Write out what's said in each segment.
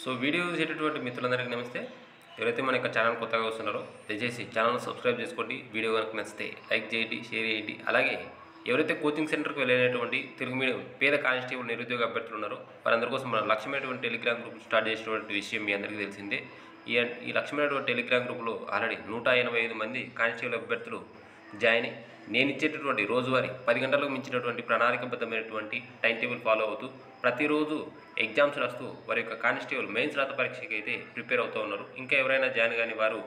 So video చూసేటటువంటి మిత్రులందరికీ నమస్తే. ఎవరైతే మన యొక్క ఛానల్ కొత్తగా వస్తున్నారో దయచేసి ఛానల్ను సబ్స్క్రైబ్ చేసుకోండి. వీడియో కనుక నచ్చితే లైక్ చేయండి, షేర్ చేయండి. అలాగే ఎవరైతే కోచింగ్ సెంటర్కి వెళ్ళేటువంటి తెలుగు మీడియం పేద కానిస్టేబుల్ నిరుద్యోగ అభ్యర్థులు ఉన్నారో వారందరి కోసం మన లక్ష్యమైనటువంటి టెలిగ్రామ్ గ్రూప్ స్టార్ట్ చేసినటువంటి విషయం మీ అందరికీ తెలిసిందే. ఈ లక్ష్యమైనటువంటి టెలిగ్రామ్ గ్రూప్లో ఆల్రెడీ 185 మంది కానిస్టేబుల్ అభ్యర్థులు జాయిన్ అయ్యి నేను ఇచ్చేటటువంటి రోజువారీ 10 గంటలకు మించినటువంటి ప్రణాళికబద్ధమైనటువంటి టైం టేబుల్ ఫాలో అవుతూ ప్రతిరోజు ఎగ్జామ్స్ రాస్తూ వారి యొక్క కానిస్టేబుల్ మెయిన్స్ రాత పరీక్షకి అయితే ప్రిపేర్ అవుతూ ఉన్నారు. ఇంకా ఎవరైనా జాయిన్ కానీ వారు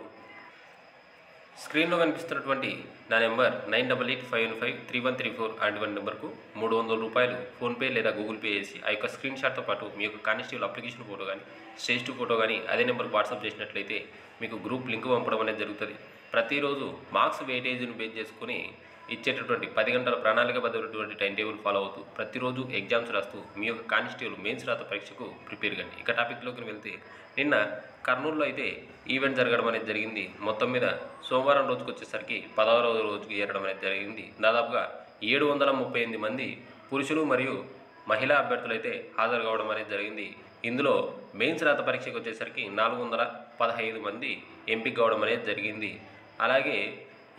స్క్రీన్లో కనిపిస్తున్నటువంటి నా నెంబర్ 9885153134 అటువంటి నెంబర్కు 300 రూపాయలు ఫోన్పే లేదా గూగుల్ పే చేసి ఆ యొక్క స్క్రీన్ షాట్తో పాటు మీ యొక్క కానిస్టేబుల్ అప్లికేషన్ ఫోటో కానీ స్టేజ్ 2 ఫోటో కానీ అదే నెంబర్కి వాట్సాప్ చేసినట్లయితే మీకు గ్రూప్ లింక్ పంపడం అనేది జరుగుతుంది. ప్రతిరోజు మార్క్స్ వెయిటేజ్ను బేస్ చేసుకుని ఇచ్చేటటువంటి 10 గంటల ప్రణాళికబద్ధమైనటువంటి టైం టేబుల్ ఫాలో అవుతూ ప్రతిరోజు ఎగ్జామ్స్ రాస్తూ మీ యొక్క కానిస్టేబుల్ మెయిన్స్ రాత పరీక్షకు ప్రిపేర్ కండి. ఇక టాపిక్లోకి వెళ్తే నిన్న కర్నూలులో అయితే ఈవెంట్ జరగడం అనేది జరిగింది. మొత్తం మీద సోమవారం రోజుకి వచ్చేసరికి 10వ రోజుకి ఏరడం అనేది జరిగింది. దాదాపుగా 738 మంది పురుషులు మరియు మహిళా అభ్యర్థులు అయితే హాజరు కావడం అనేది జరిగింది. ఇందులో మెయిన్స్ రాత పరీక్షకు వచ్చేసరికి 415 మంది ఎంపిక కావడం అనేది జరిగింది. అలాగే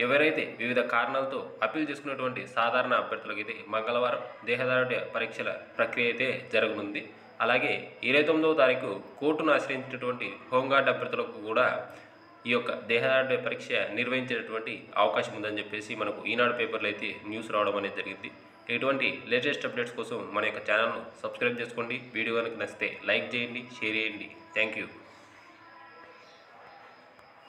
ఎవరైతే వివిధ కారణాలతో అప్పీల్ చేసుకున్నటువంటి సాధారణ అభ్యర్థులకైతే మంగళవారం దేహదారుఢ్య పరీక్షల ప్రక్రియ అయితే జరగనుంది. అలాగే 29వ తారీఖు కోర్టును ఆశ్రయించినటువంటి హోంగార్డ్ అభ్యర్థులకు కూడా ఈ యొక్క దేహదారుఢ్య పరీక్ష నిర్వహించేటటువంటి అవకాశం ఉందని చెప్పేసి మనకు ఈనాడు పేపర్లో అయితే న్యూస్ రావడం అనేది జరిగింది. ఇటువంటి లేటెస్ట్ అప్డేట్స్ కోసం మన యొక్క ఛానల్ను సబ్స్క్రైబ్ చేసుకోండి. వీడియో కనుక నచ్చితే లైక్ చేయండి, షేర్ చేయండి. Thank you.